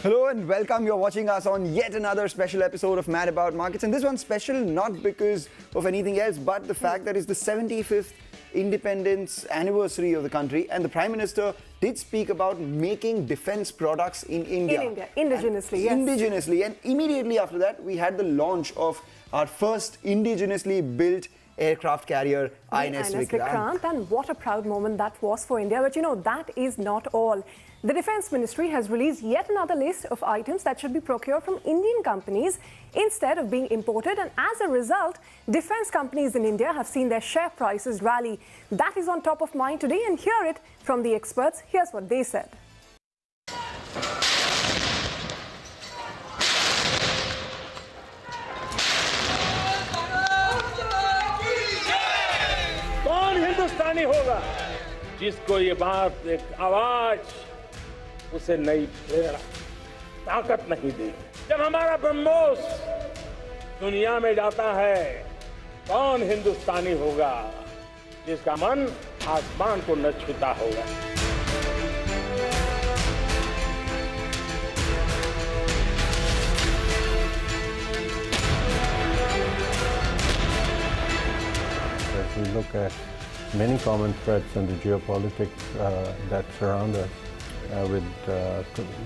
Hello and welcome. You're watching us on yet another special episode of Mad About Markets. And this one's special not because of anything else, but the fact that it's the 75th independence anniversary of the country. And the Prime Minister did speak about making defense products in India. In India, indigenously, yes. Indigenously. And immediately after that, we had the launch of our first indigenously built aircraft carrier, INS Vikrant. And what a proud moment that was for India. But you know, that is not all. The Defence Ministry has released yet another list of items that should be procured from Indian companies instead of being imported. And as a result, defence companies in India have seen their share prices rally. That is on top of mind today, and hear it from the experts. Here's what they said. कौन हिंदुस्तानी होगा जिसको ये बात एक आवाज उसे नई प्रेरणा ताकत नहीं देगी। जब हमारा ब्रह्मोस दुनिया में जाता है, कौन हिंदुस्तानी होगा जिसका मन आसमान को न छूता होगा। As we look at many common threats and the geopolitics that surround us with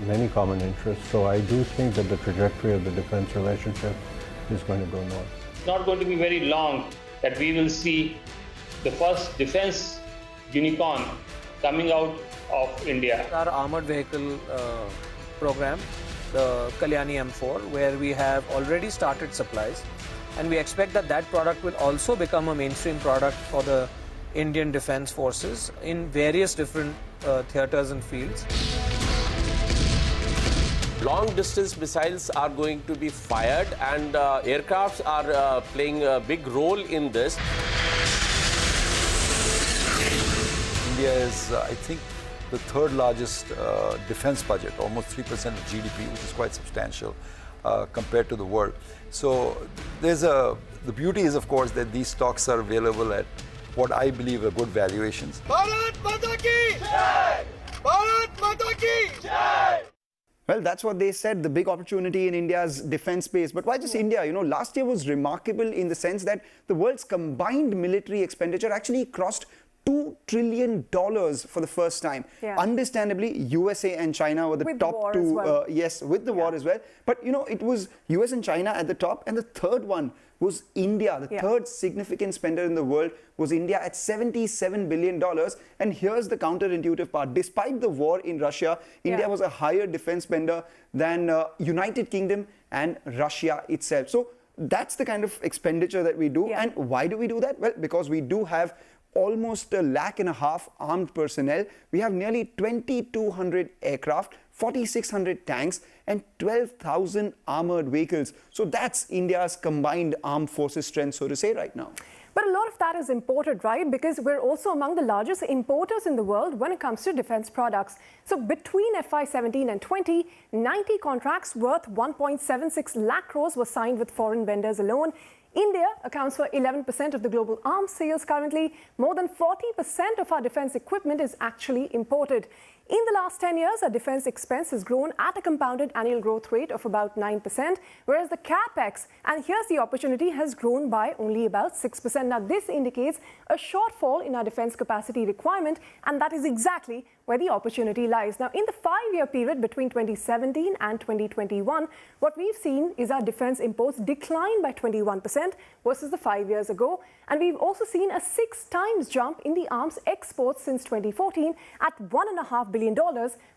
many common interests. So I do think that the trajectory of the defense relationship is going to go north. It's not going to be very long that we will see the first defense unicorn coming out of India. Our armored vehicle program, the Kalyani M4, where we have already started supplies, and we expect that that product will also become a mainstream product for the Indian Defence Forces in various different theatres and fields. Long distance missiles are going to be fired, and aircrafts are playing a big role in this. India is, I think, the third largest defense budget, almost 3% of GDP, which is quite substantial compared to the world. So the beauty is, of course, that these stocks are available at what I believe are good valuations. Bharat Mata ki Jai! Bharat Mata ki Jai! Well, that's what they said, the big opportunity in India's defense space. But why just India? You know, last year was remarkable in the sense that the world's combined military expenditure actually crossed $2 trillion for the first time. Yeah. Understandably, USA and China were the with top two. Well. Yes, with the war as well. But, you know, it was US and China at the top, and the third one was India. The third significant spender in the world was India at $77 billion. And here's the counterintuitive part. Despite the war in Russia, India was a higher defense spender than United Kingdom and Russia itself. So that's the kind of expenditure that we do. And why do we do that? Well, because we do have almost 1.5 lakh armed personnel. We have nearly 2,200 aircraft, 4,600 tanks, and 12,000 armored vehicles. So that's India's combined armed forces strength, so to say, right now. But a lot of that is imported, right? Because we're also among the largest importers in the world when it comes to defense products. So between FY17 and 20, 90 contracts worth 1.76 lakh crores were signed with foreign vendors alone. India accounts for 11% of the global arms sales currently. More than 40% of our defense equipment is actually imported. In the last 10 years, our defense expense has grown at a compounded annual growth rate of about 9%, whereas the capex, and here's the opportunity, has grown by only about 6%. Now, this indicates a shortfall in our defense capacity requirement, and that is exactly where the opportunity lies. Now, in the 5-year period between 2017 and 2021, what we've seen is our defense imports decline by 21% versus the 5 years ago. And we've also seen a 6 times jump in the arms exports since 2014 at $1.5 billion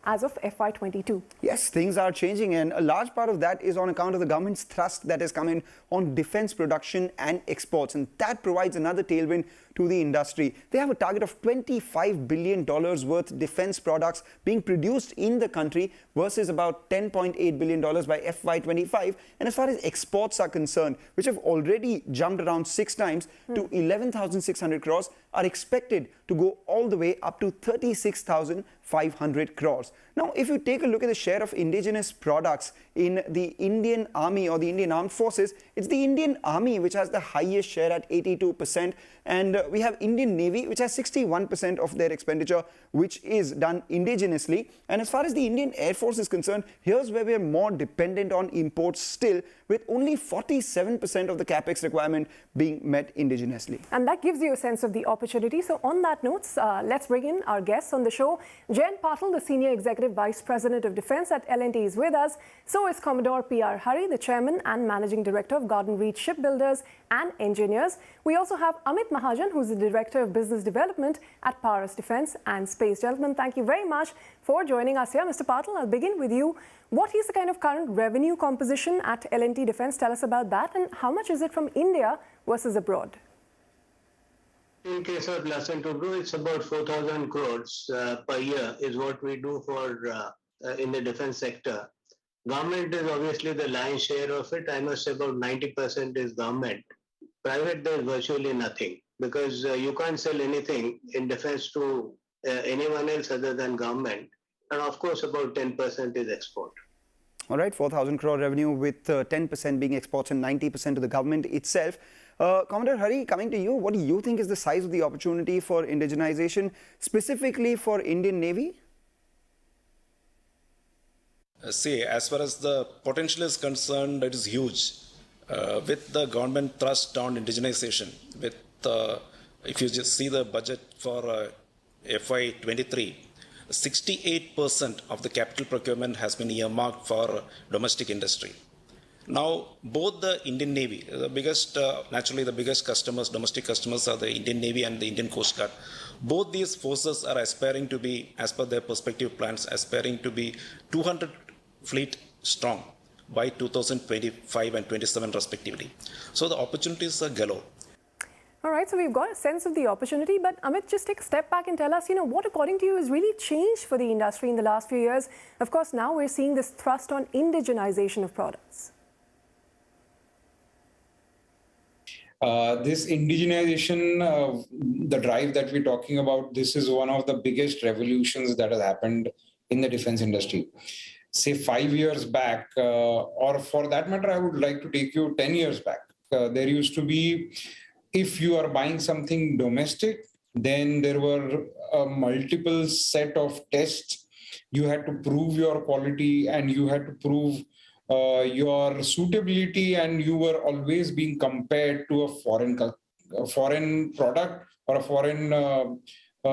as of FY22. Yes, things are changing, and a large part of that is on account of the government's thrust that has come in on defense production and exports, and that provides another tailwind to the industry. They have a target of $25 billion worth defense products being produced in the country versus about $10.8 billion by FY25. And as far as exports are concerned, which have already jumped around 6 times to 11,600 crores, are expected to go all the way up to 36,500 crores. Now, if you take a look at the share of indigenous products in the Indian Army or the Indian Armed Forces, it's the Indian Army which has the highest share at 82%, and we have Indian Navy which has 61% of their expenditure which is done indigenously. And as far as the Indian Air Force is concerned, here's where we are more dependent on imports still, with only 47% of the capex requirement being met indigenously. And that gives you a sense of the opportunity. So on that note, let's bring in our guests on the show. Jayant Patil, the Senior Executive Vice President of Defence at L&T, is with us. So is Commodore P.R. Hari, the Chairman and Managing Director of Garden Reach Shipbuilders and Engineers. We also have Amit Mahajan, who's the Director of Business Development at Paras Defence and Space. Gentlemen, thank you very much for joining us here. Mr. Patil, I'll begin with you. What is the kind of current revenue composition at L&T Defence? Tell us about that, and how much is it from India versus abroad? In case of Larsen & Toubro, it's about 4,000 crores per year is what we do for in the defense sector. Government is obviously the lion's share of it. I must say about 90% is government. Private, there is virtually nothing, because you can't sell anything in defense to anyone else other than government. And of course, about 10% is export. All right, 4,000 crore revenue with 10% being exports and 90% to the government itself. Commodore Hari, coming to you, what do you think is the size of the opportunity for indigenization, specifically for Indian Navy? See, as far as the potential is concerned, it is huge. With the government thrust on indigenization, with if you just see the budget for FY23, 68% of the capital procurement has been earmarked for domestic industry. Now, both the Indian Navy, the biggest, naturally the biggest customers, domestic customers are the Indian Navy and the Indian Coast Guard. Both these forces are aspiring to be, as per their perspective plans, aspiring to be 200 fleet strong by 2025 and 27 respectively. So the opportunities are galore. All right, so we've got a sense of the opportunity, but Amit, just take a step back and tell us, what according to you has really changed for the industry in the last few years? Of course, now we're seeing this thrust on indigenization of products. This indigenization, the drive that we're talking about, this is one of the biggest revolutions that has happened in the defense industry. Say 5 years back, or for that matter, I would like to take you 10 years back. There used to be, if you are buying something domestic, then there were a multiple set of tests. You had to prove your quality and you had to prove your suitability, and you were always being compared to a foreign product or a foreign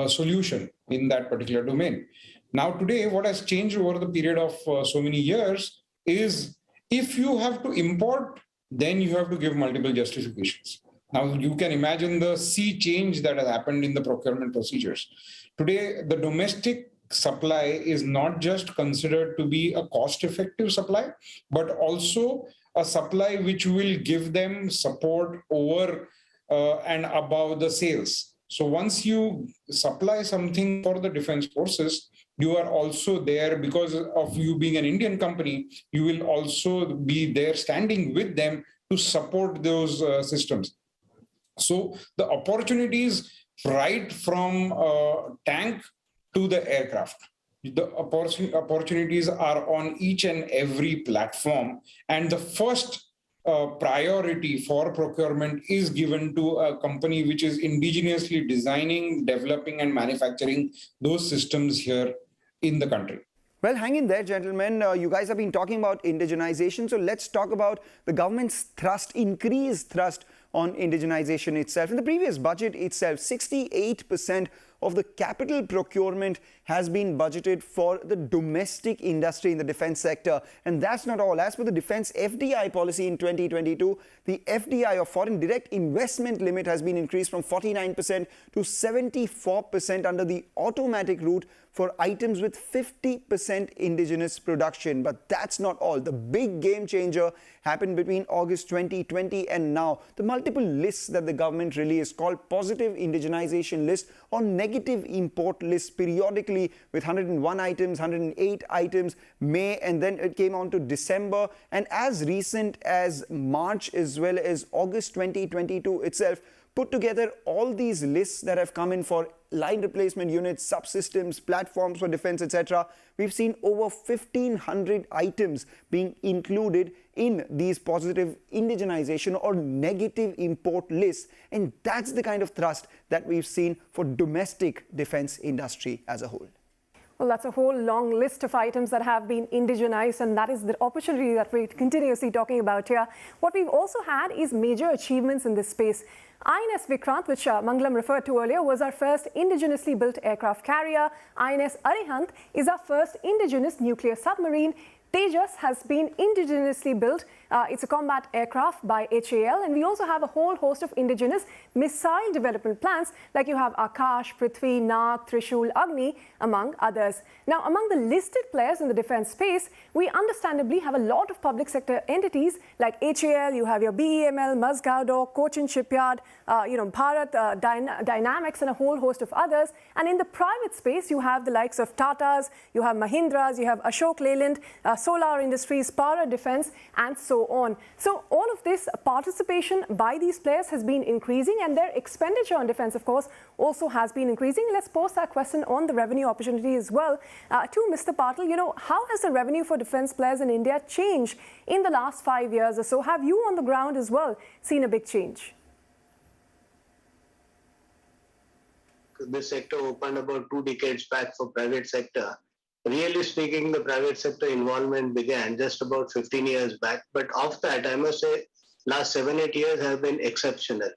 solution in that particular domain. Now today, what has changed over the period of so many years is, if you have to import, then you have to give multiple justifications. Now you can imagine the sea change that has happened in the procurement procedures. Today, the domestic supply is not just considered to be a cost-effective supply, but also a supply which will give them support over and above the sales. So once you supply something for the defense forces, you are also there, because of you being an Indian company, you will also be there standing with them to support those systems. So the opportunities right from tank to the aircraft, the opportunities are on each and every platform. And the first priority for procurement is given to a company which is indigenously designing, developing, and manufacturing those systems here in the country. Well, hang in there, gentlemen. You guys have been talking about indigenization, so let's talk about the government's increased thrust on indigenization itself. In the previous budget itself, 68% of the capital procurement has been budgeted for the domestic industry in the defense sector. And that's not all. As per the defense FDI policy in 2022, the FDI or foreign direct investment limit has been increased from 49% to 74% under the automatic route for items with 50% indigenous production. But that's not all. The big game changer happened between August 2020 and now. The multiple lists that the government released, called positive indigenization list or negative import lists, periodically with 101 items, 108 items, May, and then it came on to December. And as recent as March as well as August 2022 itself, put together all these lists that have come in for line replacement units, subsystems, platforms for defense, etc., we've seen over 1,500 items being included in these positive indigenization or negative import lists. And that's the kind of thrust that we've seen for domestic defense industry as a whole. Well, that's a whole long list of items that have been indigenized, and that is the opportunity that we're continuously talking about here. What we've also had is major achievements in this space. INS Vikrant, which Mangalam referred to earlier, was our first indigenously built aircraft carrier. INS Arihant is our first indigenous nuclear submarine. Tejas has been indigenously built. It's a combat aircraft by HAL, and we also have a whole host of indigenous missile development plans, like you have Akash, Prithvi, Nag, Trishul, Agni, among others. Now, among the listed players in the defense space, we understandably have a lot of public sector entities like HAL, you have your BEML, Mazgaodo, Cochin Shipyard, Bharat Dynamics, and a whole host of others. And in the private space, you have the likes of Tatas, you have Mahindras, you have Ashok Leyland, Solar Industries, Para Defense, and so on. So all of this participation by these players has been increasing, and their expenditure on defense, of course, also has been increasing. Let's pose that question on the revenue opportunity as well. To Mr. Patil, how has the revenue for defense players in India changed in the last 5 years or so? Have you on the ground as well seen a big change? This sector opened about 2 decades back for private sector. Really speaking, the private sector involvement began just about 15 years back. But of that, I must say, last 7-8 years have been exceptional.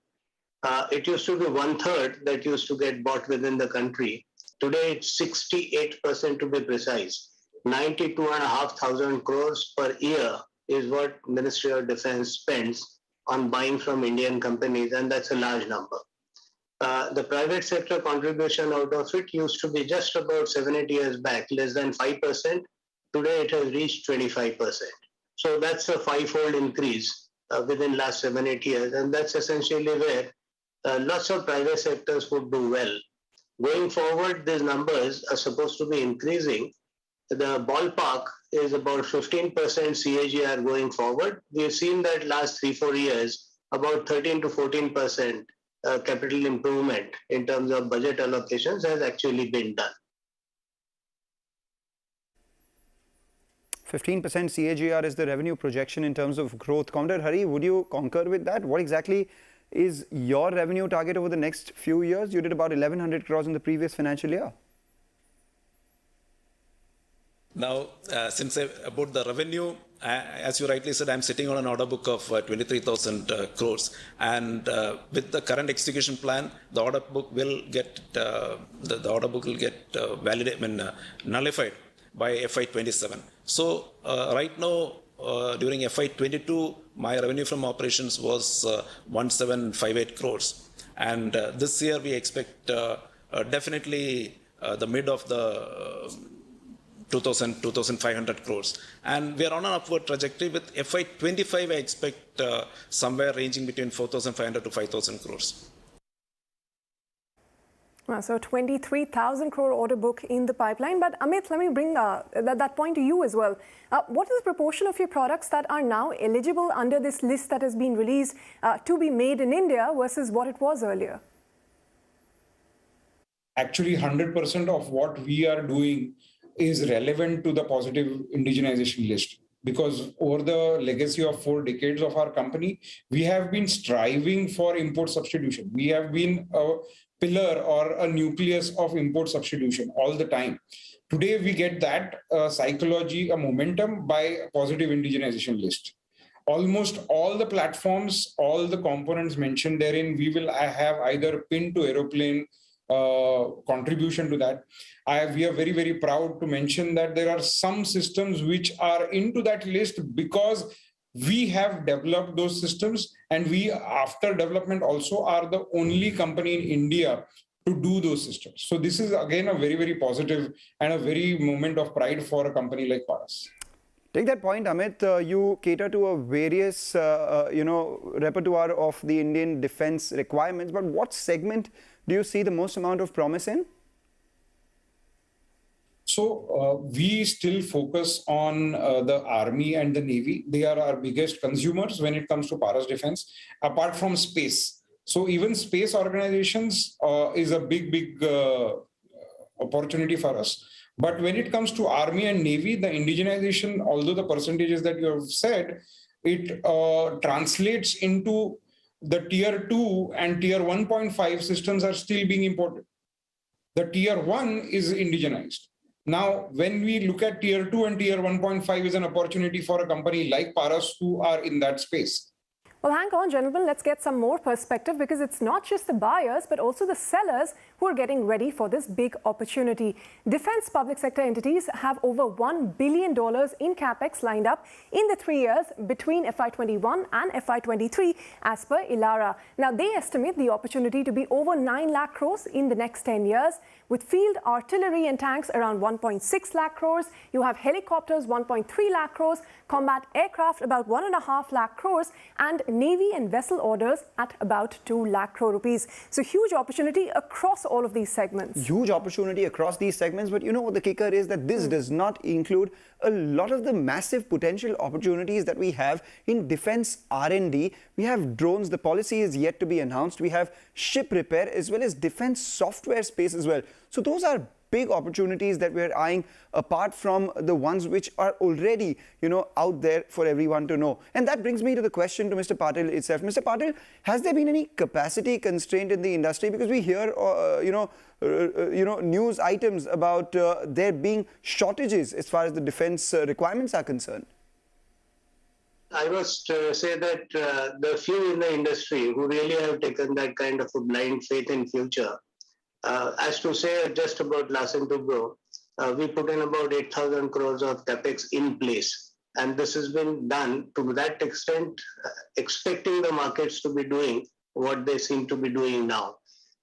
It used to be 1/3 that used to get bought within the country. Today, it's 68% to be precise. 92,500 crores per year is what Ministry of Defense spends on buying from Indian companies, and that's a large number. The private sector contribution out of it used to be just about 7-8 years back, less than 5%. Today it has reached 25%. So that's a 5-fold increase within last 7-8 years. And that's essentially where lots of private sectors would do well. Going forward, these numbers are supposed to be increasing. The ballpark is about 15% CAGR going forward. We've seen that last 3-4 years, about 13 to 14% capital improvement in terms of budget allocations has actually been done. 15% CAGR is the revenue projection in terms of growth. Commodore Hari, would you concur with that? What exactly is your revenue target over the next few years? You did about 1,100 crores in the previous financial year. Now, since about the revenue, as you rightly said, I'm sitting on an order book of 23,000 crores, and with the current execution plan, the order book will get nullified by FY27. So right now, during FY22, my revenue from operations was 1,758 crores, and this year we expect definitely the mid of the 2,500 crores. And we are on an upward trajectory. With FY25, I expect somewhere ranging between 4,500 to 5,000 crores. So 23,000 crore order book in the pipeline. But Amit, let me bring that point to you as well. What is the proportion of your products that are now eligible under this list that has been released to be made in India versus what it was earlier? Actually, 100% of what we are doing is relevant to the positive indigenization list, because over the legacy of 4 decades of our company, we have been striving for import substitution. We have been a pillar or a nucleus of import substitution all the time. Today, we get that psychology, a momentum by a positive indigenization list. Almost all the platforms, all the components mentioned therein, we will have either pin to aeroplane contribution to that. We are very, very proud to mention that there are some systems which are into that list because we have developed those systems, and we, after development, also are the only company in India to do those systems. So this is again a very, very positive and a very moment of pride for a company like ours. Take that point, Amit. You cater to a various, repertoire of the Indian defense requirements. But what segment do you see the most amount of promise in? So we still focus on the Army and the Navy. They are our biggest consumers when it comes to Paras defense. Apart from space, So even space organizations is a big opportunity for us. But when it comes to Army and Navy, the indigenization, although the percentages that you have said, it translates into the tier 2 and tier 1.5 systems are still being imported. The tier 1 is indigenized. Now, when we look at tier 2 and tier 1.5 is an opportunity for a company like Paras who are in that space. Well, hang on, gentlemen, let's get some more perspective because it's not just the buyers, but also the sellers who are getting ready for this big opportunity. Defense public sector entities have over $1 billion in capex lined up in the 3 years between FY21 and FY23, as per Elara. Now, they estimate the opportunity to be over 9 lakh crores in the next 10 years, with field artillery and tanks around 1.6 lakh crores. You have helicopters, 1.3 lakh crores, combat aircraft about 1.5 lakh crores, and Navy and vessel orders at about 2 lakh crore rupees. So huge opportunity across all of these segments. Huge opportunity across these segments, but you know what the kicker is, that this does not include a lot of the massive potential opportunities that we have in defense R&D. We have drones, the policy is yet to be announced. We have ship repair as well as defense software space as well. So those are big opportunities that we're eyeing, apart from the ones which are already, out there for everyone to know. And that brings me to the question to Mr. Patil itself. Mr. Patil, has there been any capacity constraint in the industry? Because we hear, news items about there being shortages as far as the defense requirements are concerned. I must say that the few in the industry who really have taken that kind of a blind faith in future, as to say just about Larsen & Toubro, we put in about 8,000 crores of capex in place. And this has been done to that extent, expecting the markets to be doing what they seem to be doing now.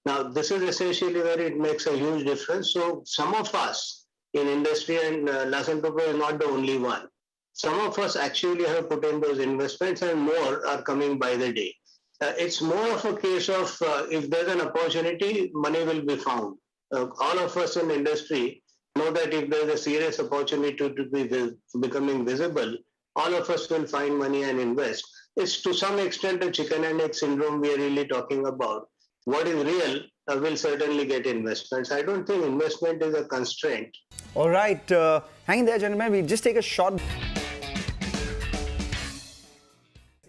Now, this is essentially where it makes a huge difference. So some of us in industry, and Larsen & Toubro is not the only one, some of us actually have put in those investments and more are coming by the day. It's more of a case of if there's an opportunity, money will be found. All of us in industry know that if there's a serious opportunity to be becoming visible, all of us will find money and invest. It's to some extent a chicken and egg syndrome we are really talking about. What is real will certainly get investments. I don't think investment is a constraint. All right, hang there, gentlemen. We'll just take a short.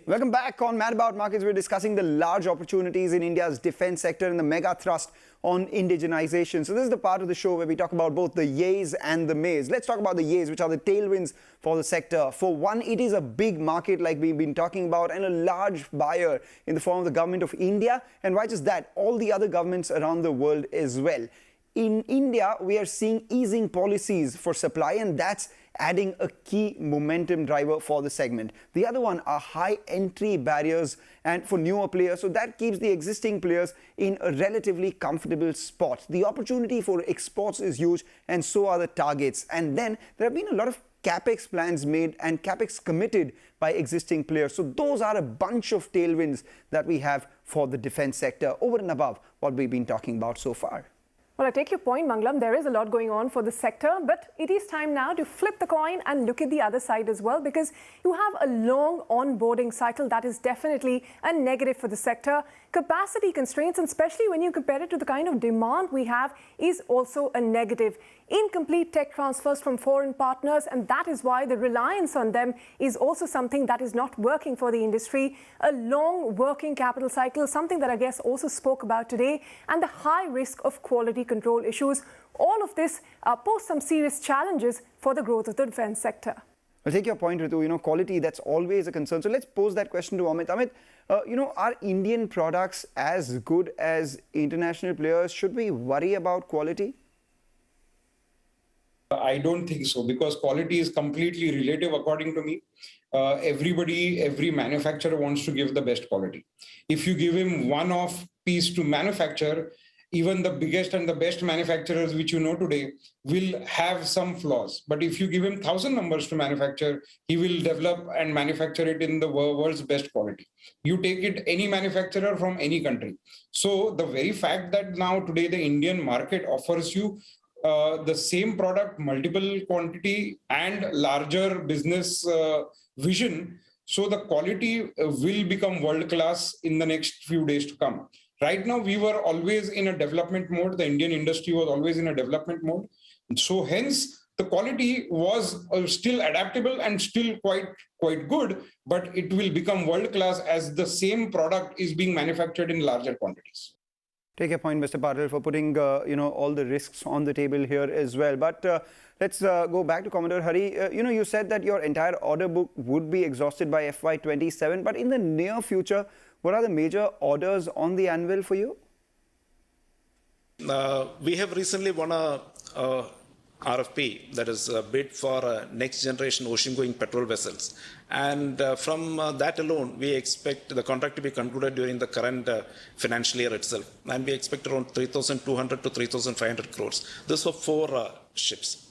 Welcome back on Mad About Markets. We're discussing the large opportunities in India's defense sector and the mega thrust on indigenization. So this is the part of the show where we talk about both the yays and the mays. Let's talk about the yays, which are the tailwinds for the sector. For one, it is a big market like we've been talking about, and a large buyer in the form of the government of India. And why just that? All the other governments around the world as well. In India, we are seeing easing policies for supply, and that's adding a key momentum driver for the segment. The other one are high entry barriers and for newer players, so that keeps the existing players in a relatively comfortable spot. The opportunity for exports is huge, and so are the targets. And then there have been a lot of capex plans made and capex committed by existing players. So those are a bunch of tailwinds that we have for the defense sector over and above what we've been talking about so far. Well, I take your point, Mangalam. There is a lot going on for the sector, but it is time now to flip the coin and look at the other side as well, because you have a long onboarding cycle that is definitely a negative for the sector. Capacity constraints, and especially when you compare it to the kind of demand we have, is also a negative. Incomplete tech transfers from foreign partners, and that is why the reliance on them is also something that is not working for the industry. A long working capital cycle, something that I guess also spoke about today, and the high risk of quality control issues. All of this pose some serious challenges for the growth of the defense sector. I'll take your point, Ritu. Quality, that's always a concern. So let's pose that question to Amit. Amit, are Indian products as good as international players? Should we worry about quality? I don't think so, because quality is completely relative according to me. Every manufacturer wants to give the best quality. If you give him one-off piece to manufacture, even the biggest and the best manufacturers which you know today will have some flaws. But if you give him 1,000 numbers to manufacture, he will develop and manufacture it in the world's best quality. You take it any manufacturer from any country. So the very fact that now today the Indian market offers you the same product, multiple quantity and larger business vision So the quality will become world-class in the next few days to come. Right now, we were always in a development mode. The Indian industry was always in a development mode. So hence, the quality was still adaptable and still quite good, but it will become world-class as the same product is being manufactured in larger quantities. Take a point, Mr. Patil, for putting all the risks on the table here as well. But let's go back to Commodore Hari. You said that your entire order book would be exhausted by FY27, but in the near future, what are the major orders on the anvil for you? We have recently won a RFP, that is a bid for next generation ocean-going petrol vessels. And from that alone, we expect the contract to be concluded during the current financial year itself. And we expect around 3,200 to 3,500 crores. This for 4 ships.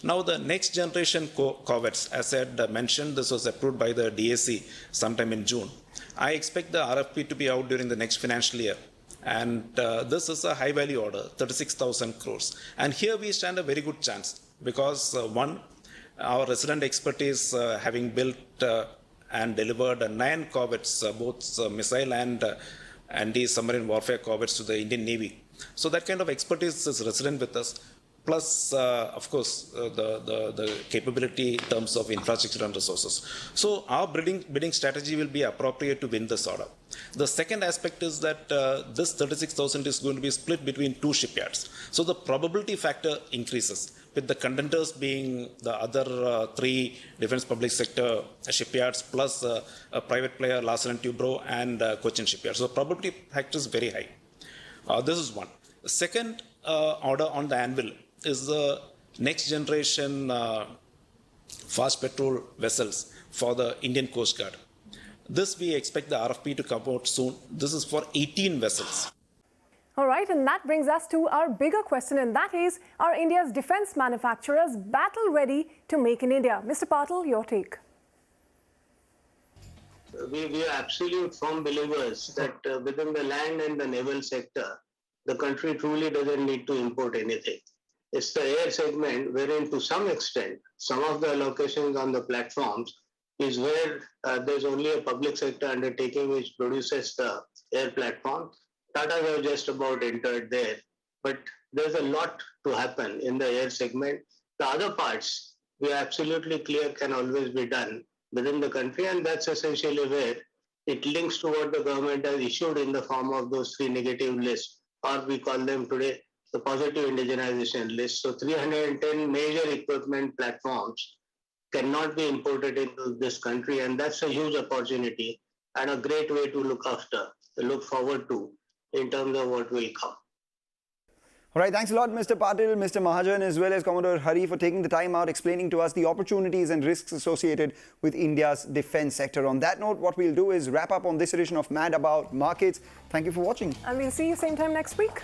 Now, the next generation corvettes, as I had mentioned, this was approved by the DAC sometime in June. I expect the RFP to be out during the next financial year. And this is a high value order, 36,000 crores. And here we stand a very good chance because one, our resident expertise having built and delivered 9 corvettes, both missile and anti-submarine warfare corvettes to the Indian Navy. So that kind of expertise is resident with us. Plus, of course, the capability in terms of infrastructure and resources. So our bidding strategy will be appropriate to win this order. The second aspect is that this 36,000 is going to be split between 2 shipyards. So the probability factor increases, with the contenders being the other 3 defense public sector shipyards plus a private player, Larsen & Toubro, and Cochin shipyard. So the probability factor is very high. This is one. The second order on the anvil is the next generation fast petrol vessels for the Indian Coast Guard. This we expect the RFP to come out soon. This is for 18 vessels. All right, and that brings us to our bigger question, and that is, are India's defense manufacturers battle ready to make in India? Mr. Patil, your take. We are absolute firm believers that within the land and the naval sector, the country truly doesn't need to import anything. It's the air segment wherein to some extent, some of the allocations on the platforms is where there's only a public sector undertaking which produces the air platform. Tata have just about entered there, but there's a lot to happen in the air segment. The other parts, we are absolutely clear, can always be done within the country, and that's essentially where it links to what the government has issued in the form of those 3 negative lists, or we call them today the positive indigenization list. So 310 major equipment platforms cannot be imported into this country, and that's a huge opportunity and a great way to look forward to in terms of what will come. All right, thanks a lot, Mr. Patil, Mr. Mahajan, as well as Commodore Hari, for taking the time out explaining to us the opportunities and risks associated with India's defense sector. On that note, what we'll do is wrap up on this edition of Mad About Markets. Thank you for watching. And we'll see you same time next week.